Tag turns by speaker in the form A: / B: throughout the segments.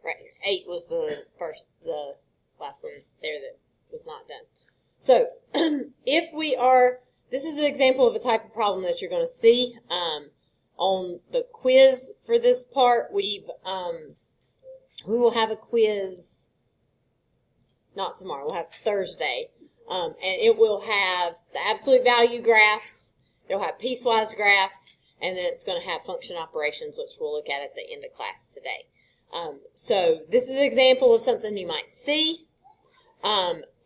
A: right here. 8 was the last one there that was not done. So, if we are, this is an example of a type of problem that you're going to see on the quiz for this part. We will have a quiz, not tomorrow, we'll have Thursday, and it will have the absolute value graphs, it'll have piecewise graphs, and then it's going to have function operations, which we'll look at the end of class today. So this is an example of something you might see.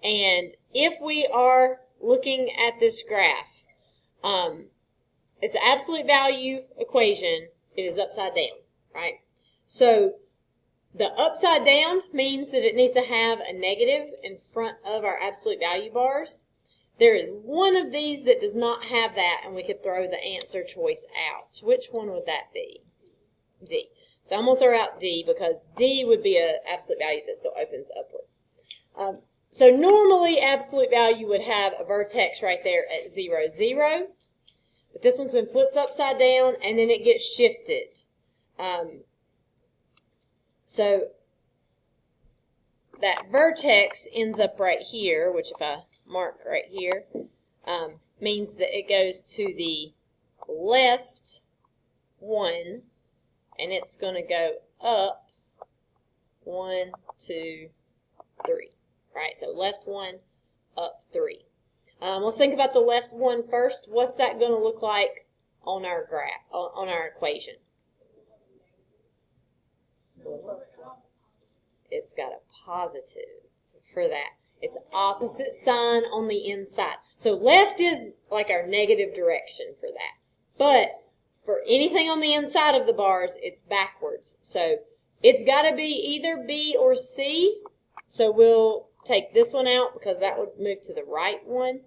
A: And if we are looking at this graph, it's an absolute value equation. It is upside down, right? So the upside down means that it needs to have a negative in front of our absolute value bars. There is one of these that does not have that, and we could throw the answer choice out. Which one would that be? D. So I'm going to throw out D because D would be an absolute value that still opens upward. So normally absolute value would have a vertex right there at 0, 0. But this one's been flipped upside down, and then it gets shifted. So that vertex ends up right here, which if I mark right here, means that it goes to the left 1, and it's going to go up 1, 2, 3. Right, so left 1, up 3. Let's think about the left 1 first. What's that going to look like on our graph, on our equation? It's got a positive for that. It's opposite sign on the inside. So left is like our negative direction for that. But for anything on the inside of the bars, it's backwards. So it's got to be either B or C. So we'll take this one out because that would move to the right one.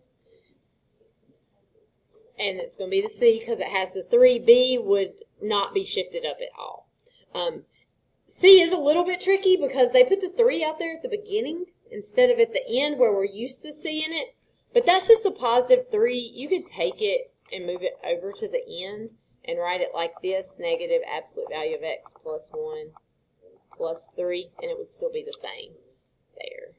A: And it's going to be the C because it has the 3. B would not be shifted up at all. C is a little bit tricky because they put the 3 out there at the beginning instead of at the end where we're used to seeing it. But that's just a positive 3. You could take it and move it over to the end and write it like this, negative absolute value of x plus 1 plus 3, and it would still be the same there.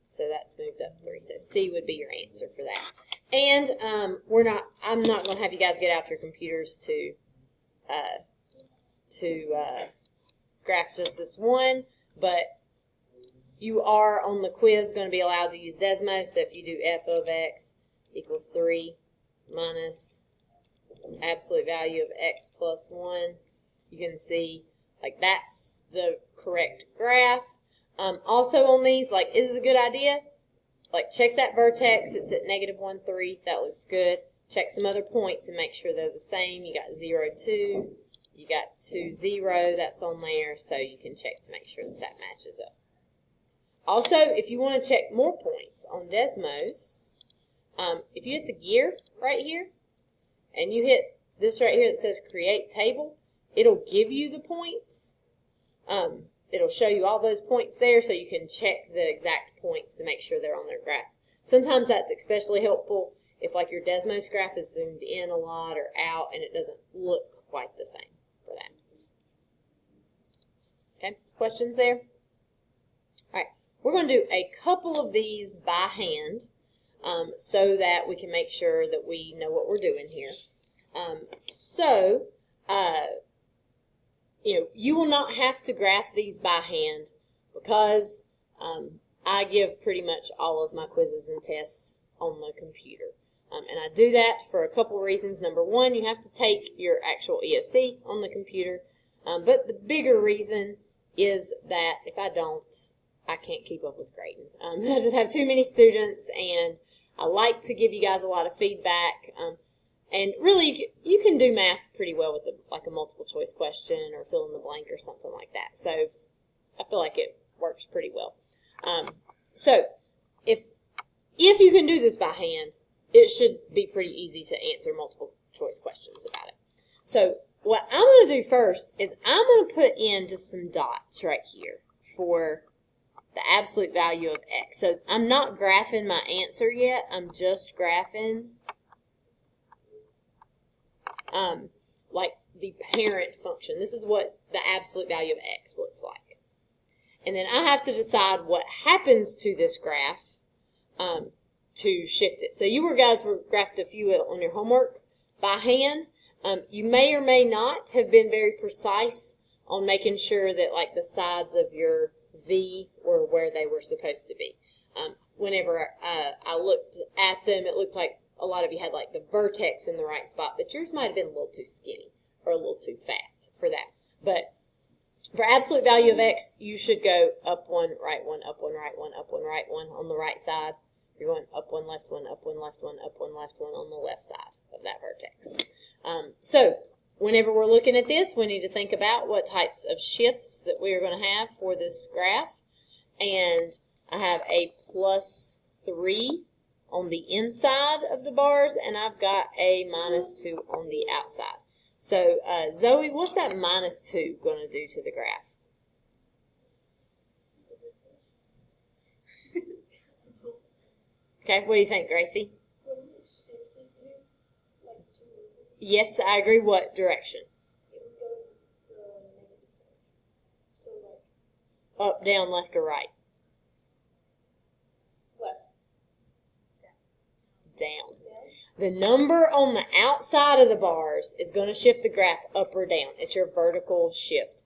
A: So that's moved up 3. So C would be your answer for that. And I'm not going to have you guys get out your computers to graph just this one, but you are on the quiz going to be allowed to use Desmos. So if you do f of x equals 3 minus absolute value of x plus 1, you can see like that's the correct graph. Also on these, like, is it a good idea? Like, check that vertex. It's at negative 1, 3. That looks good. Check some other points and make sure they're the same. You got 0, 2. You got 2, 0. That's on there, so you can check to make sure that that matches up. Also, if you want to check more points on Desmos, if you hit the gear right here, and you hit this right here that says Create Table, it'll give you the points. It'll show you all those points there so you can check the exact points to make sure they're on their graph. Sometimes that's especially helpful if like your Desmos graph is zoomed in a lot or out and it doesn't look quite the same for that. Okay, questions there? All right, we're going to do a couple of these by hand so that we can make sure that we know what we're doing here. You will not have to graph these by hand because I give pretty much all of my quizzes and tests on the computer. And I do that for a couple reasons. Number one, you have to take your actual EOC on the computer. But the bigger reason is that if I don't, I can't keep up with grading. I just have too many students, and I like to give you guys a lot of feedback. And really, you can do math pretty well with a multiple choice question or fill in the blank or something like that. So I feel like it works pretty well. So if you can do this by hand, it should be pretty easy to answer multiple choice questions about it. So what I'm going to do first is I'm going to put in just some dots right here for the absolute value of x. So I'm not graphing my answer yet. I'm just graphing like the parent function. This is what the absolute value of x looks like. And then I have to decide what happens to this graph to shift it. So you guys were graphed a few on your homework by hand. You may or may not have been very precise on making sure that like the sides of your V were where they were supposed to be. Whenever I looked at them, it looked like a lot of you had like the vertex in the right spot, but yours might have been a little too skinny or a little too fat for that. But for absolute value of x, you should go up one, right one, up one, right one, up one, right one on the right side. You're going up one, left one, up one, left one, up one, left one on the left side of that vertex. So whenever we're looking at this, we need to think about what types of shifts that we are going to have for this graph. And I have a +3 on the inside of the bars, and I've got a -2 on the outside. So, Zoe, what's that -2 going to do to the graph? Okay, what do you think, Gracie? Yes, I agree. What direction? Up, down, left, or right? Down. The number on the outside of the bars is going to shift the graph up or down. It's your vertical shift.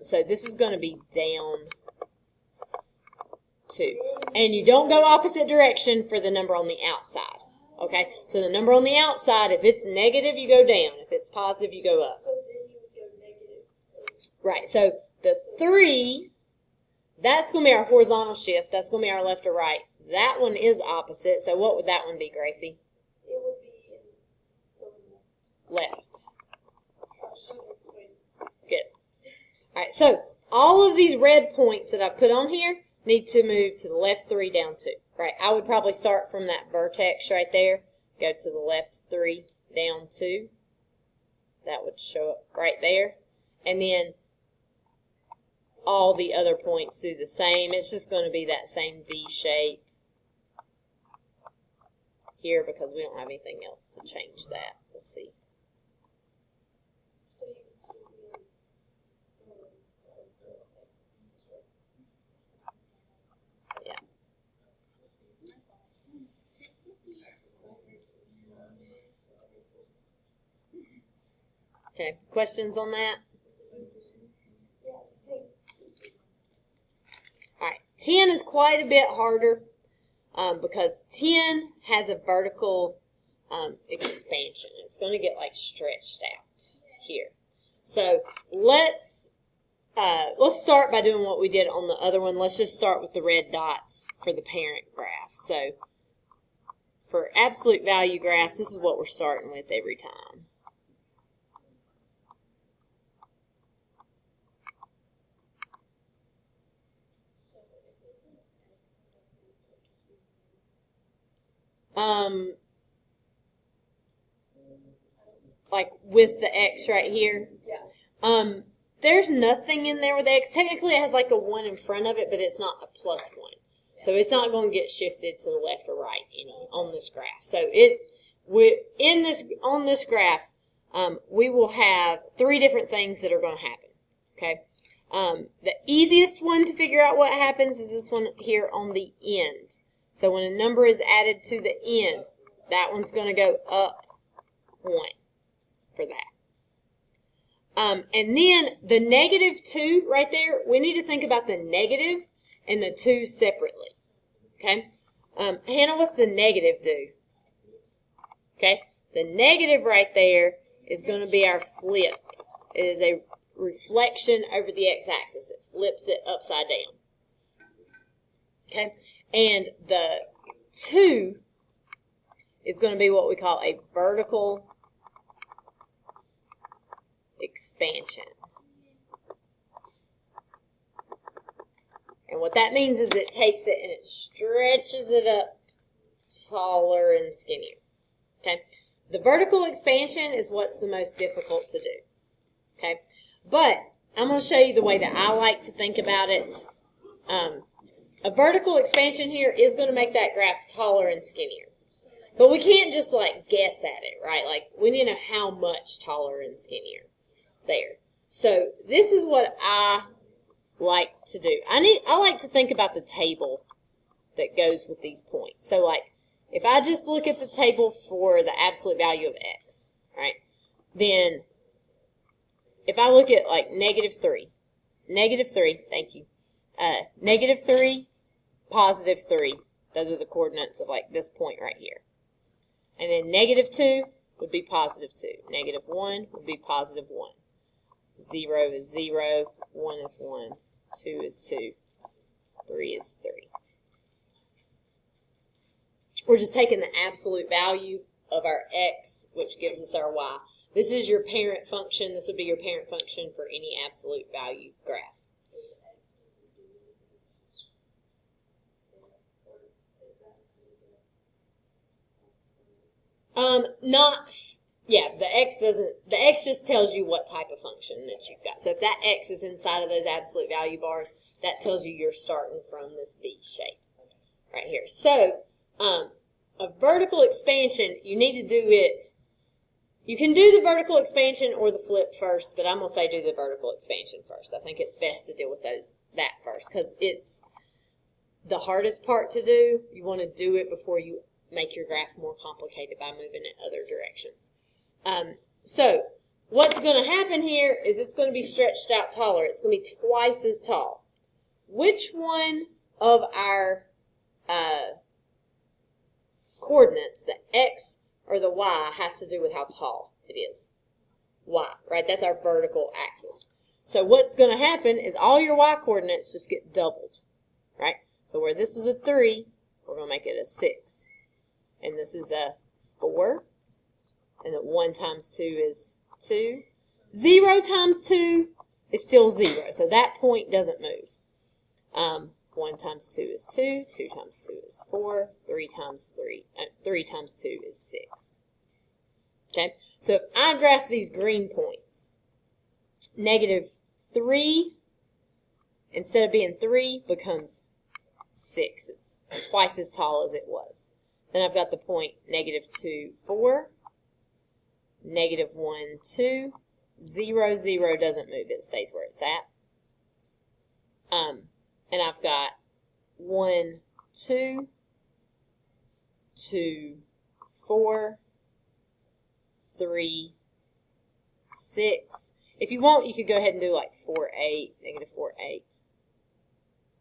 A: So this is going to be down 2. And you don't go opposite direction for the number on the outside. Okay? So the number on the outside, if it's negative, you go down. If it's positive, you go up. Right. So the 3, that's going to be our horizontal shift. That's going to be our left or right. That one is opposite. So what would that one be, Gracie?
B: It would be
A: left. Good. All right, so all of these red points that I've put on here need to move to the left 3, down 2. Right, I would probably start from that vertex right there, go to the left 3, down 2. That would show up right there. And then all the other points do the same. It's just going to be that same V shape here because we don't have anything else to change that. We'll see. Yeah. Okay, questions on that? All right, 10 is quite a bit harder. Because 10 has a vertical expansion. It's going to get like stretched out here. So let's start by doing what we did on the other one. Let's just start with the red dots for the parent graph. So for absolute value graphs, this is what we're starting with every time. Like with the X right here.
B: Yeah.
A: There's nothing in there with X. Technically, it has like a 1 in front of it, but it's not a +1. So it's not going to get shifted to the left or right any on this graph. So on this graph, we will have 3 different things that are going to happen. Okay. The easiest one to figure out what happens is this one here on the end. So when a number is added to the end, that one's going to go up 1 for that. And then the -2 right there, we need to think about the negative and the 2 separately. Okay? Hannah, what's the negative do? Okay? The negative right there is going to be our flip. It is a reflection over the x-axis. It flips it upside down. Okay? And the 2 is going to be what we call a vertical expansion. And what that means is it takes it and it stretches it up taller and skinnier. Okay? The vertical expansion is what's the most difficult to do. Okay? But I'm going to show you the way that I like to think about it. A vertical expansion here is going to make that graph taller and skinnier. But we can't just like guess at it, right? Like we need to know how much taller and skinnier. there. So this is what I like to do. I like to think about the table that goes with these points. So like if I just look at the table for the absolute value of x, right? Then if I look at like -3, thank you, -3, +3, those are the coordinates of like this point right here. And then -2 would be +2, -1 would be +1, 0 is 0, 1 is 1, 2 is 2, 3 is 3. We're just taking the absolute value of our x, which gives us our y. This is your parent function. This would be your parent function for any absolute value graph. The x just tells you what type of function that you've got. So if that x is inside of those absolute value bars, that tells you you're starting from this V shape right here. So a vertical expansion, you need to do it. You can do the vertical expansion or the flip first, but I'm going to say do the vertical expansion first. I think it's best to deal with that first because it's the hardest part to do. You want to do it before you make your graph more complicated by moving in other directions. So what's going to happen here is it's going to be stretched out taller. It's going to be twice as tall. Which one of our coordinates, the x or the y, has to do with how tall it is? Y, right? That's our vertical axis. So what's going to happen is all your y coordinates just get doubled, right? So where this is a 3, we're going to make it a 6. And this is a 4. And then 1 times 2 is 2. 0 times 2 is still 0. So that point doesn't move. 1 times 2 is 2. 2 times 2 is 4. 3 times 2 is 6. Okay? So if I graph these green points, -3, instead of being 3, becomes 6. It's twice as tall as it was. Then I've got the point -2, 4. -1, 2, 0, 0 doesn't move. It stays where it's at. And I've got 1, 2, 2, 4, 3, 6. If you want, you could go ahead and do like 4, 8, -4, 8.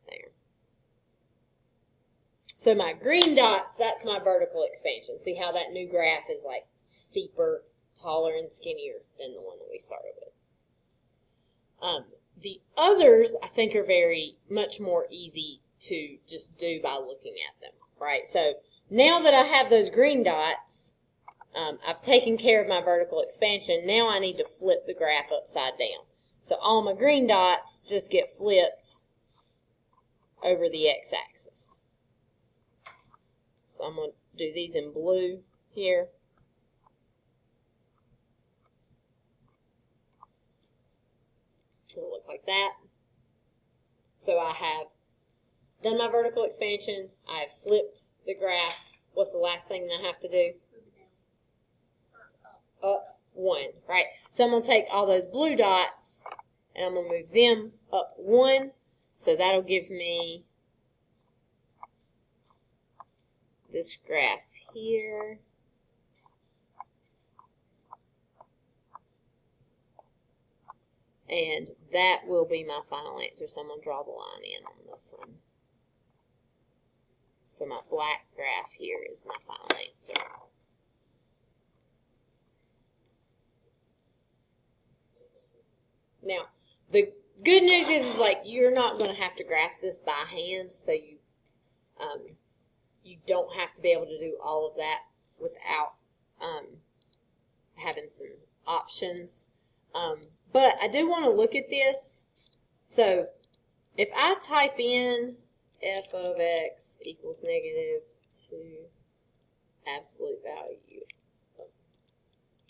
A: There. So my green dots, that's my vertical expansion. See how that new graph is like steeper, taller, and skinnier than the one that we started with. The others, I think, are very much more easy to just do by looking at them, right? So now that I have those green dots, I've taken care of my vertical expansion. Now I need to flip the graph upside down. So all my green dots just get flipped over the x-axis. So I'm going to do these in blue here. It'll look like that. So I have done my vertical expansion. I've flipped the graph. What's the last thing that I have to do? Up 1, right? So I'm going to take all those blue dots and I'm going to move them up 1. So that'll give me this graph here. And that will be my final answer. So I'm going to draw the line in on this one. So my black graph here is my final answer. Now, the good news is like you're not going to have to graph this by hand, so you don't have to be able to do all of that without having some options. But I do want to look at this. So if I type in f of x equals -2 absolute value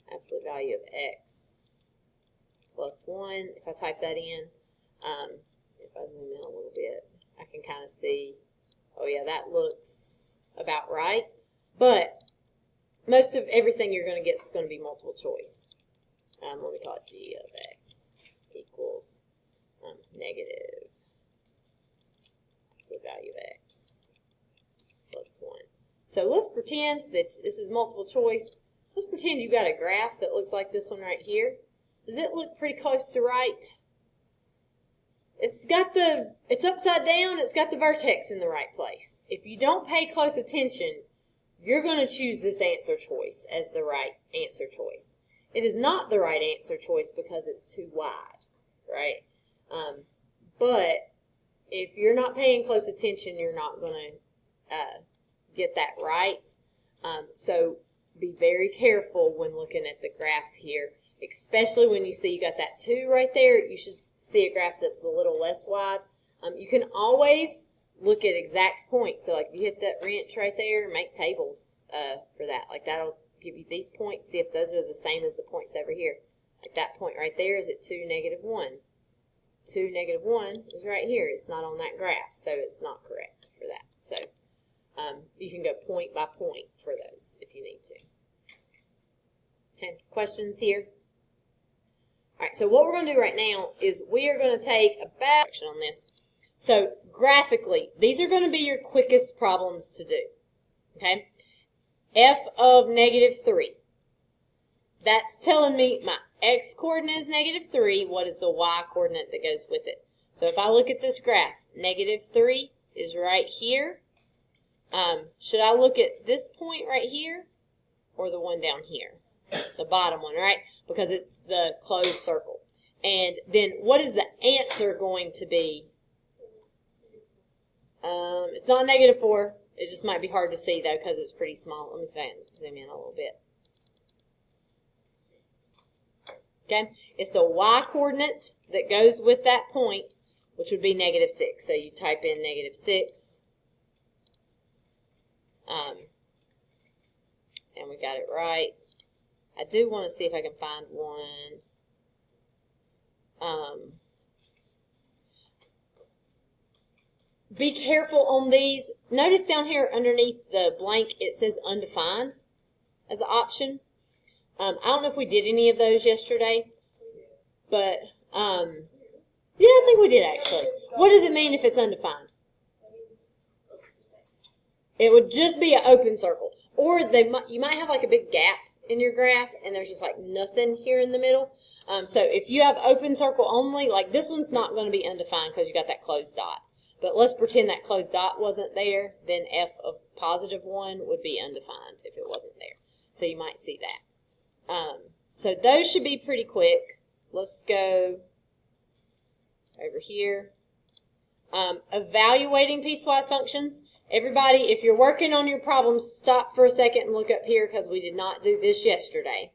A: of x plus 1, if I type that in, if I zoom in a little bit, I can kind of see, oh yeah, that looks about right. But most of everything you're going to get is going to be multiple choice. Let me call it g of x equals negative absolute value of x plus 1. So let's pretend that this is multiple choice. Let's pretend you've got a graph that looks like this one right here. Does it look pretty close to right? It's upside down, it's got the vertex in the right place. If you don't pay close attention, you're going to choose this answer choice as the right answer choice. It is not the right answer choice because it's too wide, right? But if you're not paying close attention, you're not going to get that right. So be very careful when looking at the graphs here, especially when you see you got that 2 right there. You should see a graph that's a little less wide. You can always look at exact points. So like if you hit that wrench right there, make tables for that. Like that'll give you these points. See if those are the same as the points over here. Like that point right there is at 2, -1. 2, -1 is right here. It's not on that graph, so it's not correct for that. So you can go point by point for those if you need to. Okay, questions here? All right, so what we're going to do right now is we are going to take a back action on this. So graphically, these are going to be your quickest problems to do. Okay, f of -3. That's telling me my x coordinate is -3. What is the y coordinate that goes with it? So if I look at this graph, -3 is right here. Should I look at this point right here or the one down here? The bottom one, right? Because it's the closed circle. And then what is the answer going to be? It's not -4. It just might be hard to see though because it's pretty small. Let me zoom in a little bit. Okay, it's the y coordinate that goes with that point, which would be -6. So you type in -6. And we got it right. I do want to see if I can find one. Be careful on these. Notice down here underneath the blank it says undefined as an option. I don't know if we did any of those yesterday, but yeah, I think we did actually. What does it mean if it's undefined? It would just be an open circle. Or you might have like a big gap in your graph and there's just like nothing here in the middle. So if you have open circle only, like this one's not going to be undefined because you got that closed dot. But let's pretend that closed dot wasn't there, then f of +1 would be undefined if it wasn't there. So you might see that. So those should be pretty quick. Let's go over here. Evaluating piecewise functions. Everybody, if you're working on your problems, stop for a second and look up here because we did not do this yesterday.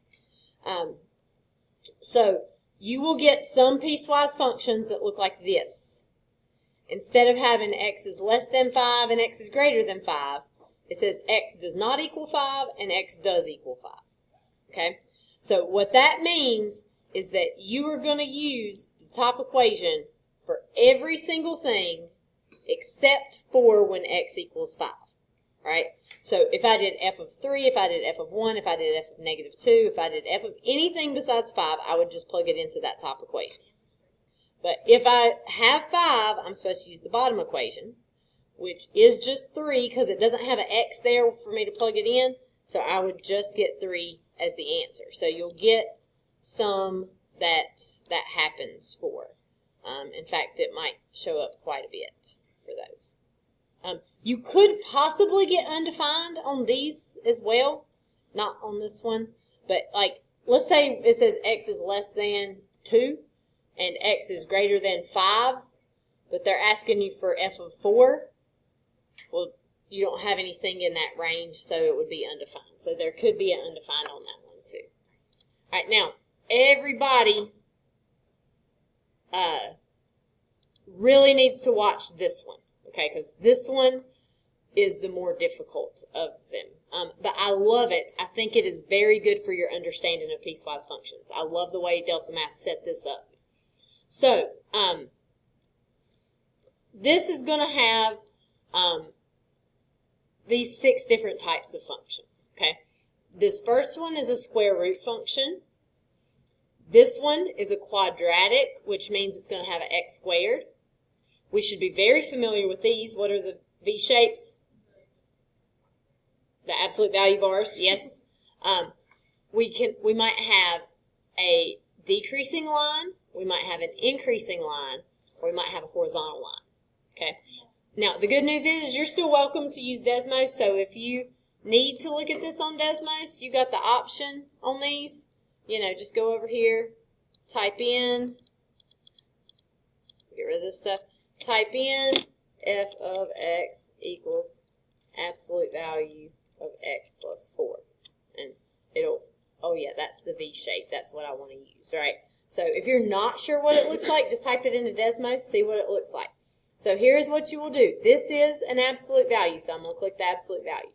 A: So you will get some piecewise functions that look like this. Instead of having x is less than 5 and x is greater than 5, it says x does not equal 5 and x does equal 5. Okay? So what that means is that you are going to use the top equation for every single thing except for when x equals 5, right? So if I did f of 3, if I did f of 1, if I did f of -2, if I did f of anything besides 5, I would just plug it into that top equation. But if I have 5, I'm supposed to use the bottom equation, which is just 3 because it doesn't have an x there for me to plug it in, so I would just get 3 as the answer. So you'll get some that happens for. In fact, it might show up quite a bit for those. You could possibly get undefined on these as well, not on this one, but like let's say it says x is less than 2 and x is greater than 5, but they're asking you for f of 4. Well, you don't have anything in that range, so it would be undefined. So there could be an undefined on that one too. All right, now everybody really needs to watch this one, okay? Because this one is the more difficult of them. But I love it. I think it is very good for your understanding of piecewise functions. I love the way Delta Math set this up. So, this is going to have these 6 different types of functions, okay? This first one is a square root function. This one is a quadratic, which means it's going to have an x squared. We should be very familiar with these. What are the V shapes? The absolute value bars, yes. We might have a decreasing line, we might have an increasing line, or we might have a horizontal line. Okay. Now the good news is you're still welcome to use Desmos. So if you need to look at this on Desmos, you got the option on these. You know, just go over here, type in, get rid of this stuff, type in f of x equals absolute value of x plus 4. And it'll, oh yeah, that's the V shape. That's what I want to use, right? So if you're not sure what it looks like, just type it into Desmos, see what it looks like. So here's what you will do. This is an absolute value, so I'm going to click the absolute value.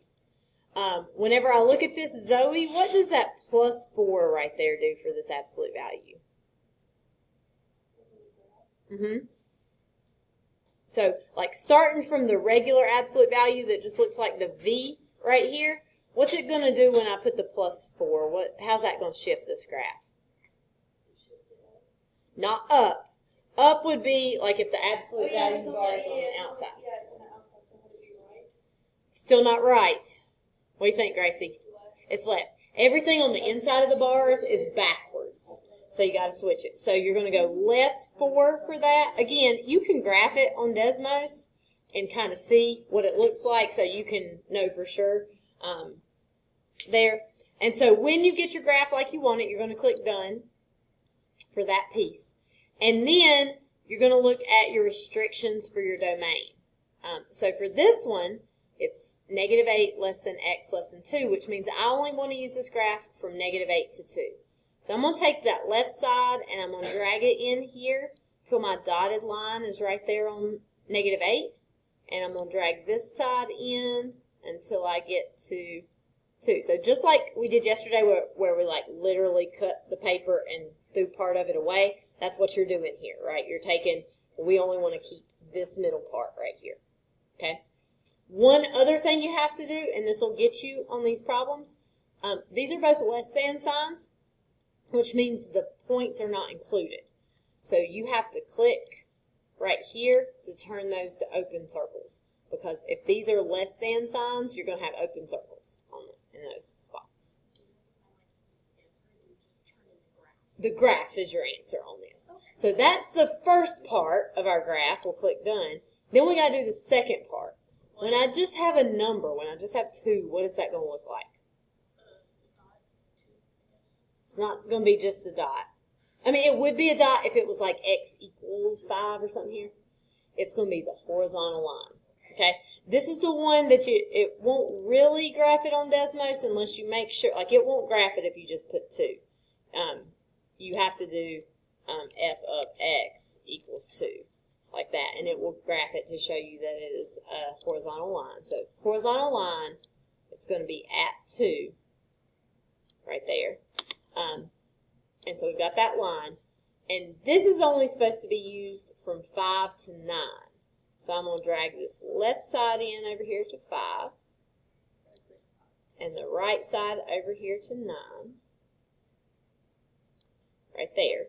A: Whenever I look at this, Zoe, what does that plus 4 right there do for this absolute value? So, like starting from the regular absolute value that just looks like the V right here, what's it going to do when I put the plus 4? How's that going to shift this graph? Not up. Up would be like if the absolute value bar is on the outside.
B: Yeah, it's on the outside, so would it be right?
A: Still not right. What do you think, Gracie? It's left. Everything on the inside of the bars is backwards. So you got to switch it. So you're going to go left 4 for that. Again, you can graph it on Desmos and kind of see what it looks like so you can know for sure there. And so when you get your graph like you want it, you're going to click Done for that piece. And then you're going to look at your restrictions for your domain. So for this one, it's -8 less than x less than 2, which means I only want to use this graph from -8 to 2. So I'm going to take that left side and I'm going to drag it in here till my dotted line is right there on -8. And I'm going to drag this side in until I get to 2. So just like we did yesterday where we like literally cut the paper and threw part of it away, that's what you're doing here, right? You're taking, we only want to keep this middle part right here, okay? One other thing you have to do, and this will get you on these problems, these are both less than signs, which means the points are not included. So you have to click right here to turn those to open circles, because if these are less than signs, you're going to have open circles in those spots. The graph is your answer on this. So that's the first part of our graph. We'll click Done. Then we got to do the second part. When I just have a number, when I just have 2, what is that going to look like? It's not going to be just a dot. I mean, it would be a dot if it was like x equals 5 or something here. It's going to be the horizontal line. Okay? This is the one that it won't really graph it on Desmos unless you make sure, like it won't graph it if you just put 2. You have to do f of x equals 2, like that, and it will graph it to show you that it is a horizontal line. So horizontal line, it's going to be at 2, right there. And so we've got that line, and this is only supposed to be used from 5 to 9. So I'm going to drag this left side in over here to 5, and the right side over here to 9. Right there.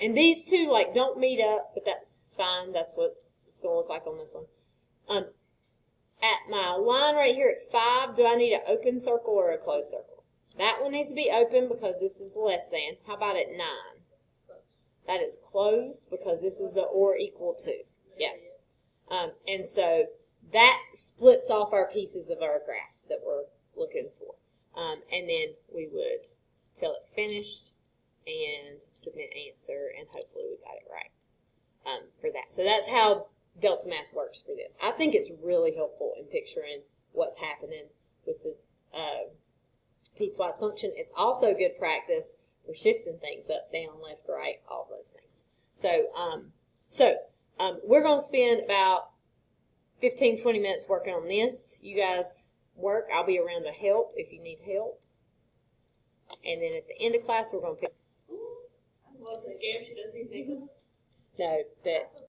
A: And these two, like, don't meet up, but that's fine. That's what it's going to look like on this one. At my line right here at 5, do I need an open circle or a closed circle? That one needs to be open because this is less than. How about at 9? That is closed because this is a or equal to. Yeah. And so that splits off our pieces of our graph that we're looking for. And then we would tell it finished and submit answer, and hopefully we got it right for that. So that's how Delta Math works for this. I think it's really helpful in picturing what's happening with the piecewise function. It's also good practice for shifting things up, down, left, right, all those things. So, we're going to spend about 15-20 minutes working on this. You guys work. I'll be around to help if you need help. And then at the end of class, we're going to pick.
B: Well, it's a scam. She doesn't even think of it.
A: No, that